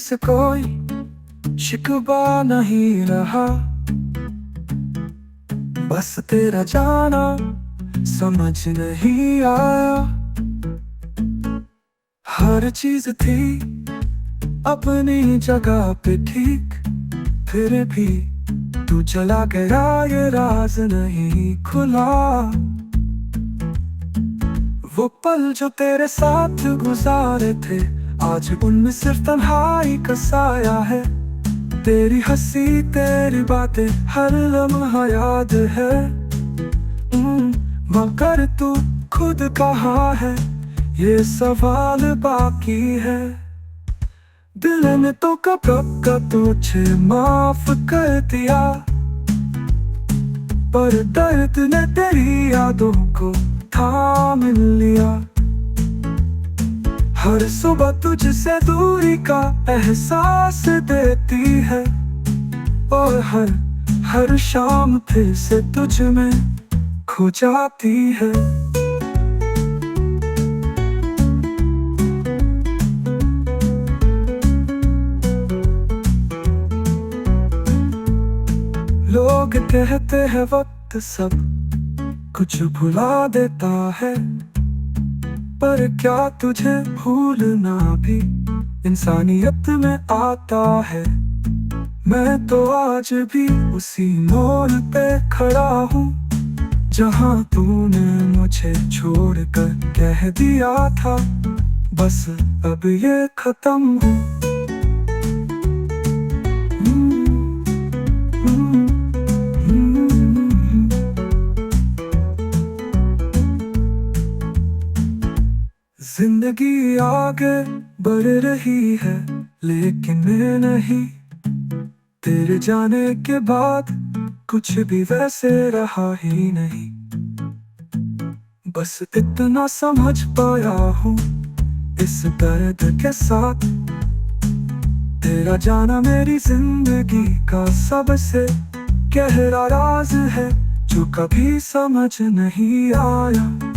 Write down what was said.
से कोई शिकवा नहीं रहा, बस तेरा जाना समझ नहीं आया। हर चीज थी अपनी जगह पे ठीक, फिर भी तू चला गया, ये राज नहीं खुला। वो पल जो तेरे साथ गुजारे थे, आज उनमें सिर्फ तन्हाई का साया है। तेरी हंसी तेरी बातें हर लम्हा याद है। मगर तू खुद कहाँ है, ये सवाल बाकी है। दिल ने तो कब का तुझे माफ कर दिया, पर दर्द ने तेरी यादों को थाम लिया। हर सुबह तुझसे दूरी का एहसास देती है, और हर शाम फिर से तुझ में खो जाती है। लोग कहते हैं वक्त सब कुछ भुला देता है, पर क्या तुझे भूलना भी इंसानियत में आता है। मैं तो आज भी उसी मोड़ पे खड़ा हूँ, जहाँ तूने मुझे छोड़कर कह दिया था बस अब ये खत्म हूँ। जिंदगी आगे बढ़ रही है, लेकिन मैं नहीं। तेरे जाने के बाद कुछ भी वैसे रहा ही नहीं। बस इतना समझ पाया हूँ इस दर्द के साथ, तेरा जाना मेरी जिंदगी का सबसे गहरा राज है, जो कभी समझ नहीं आया।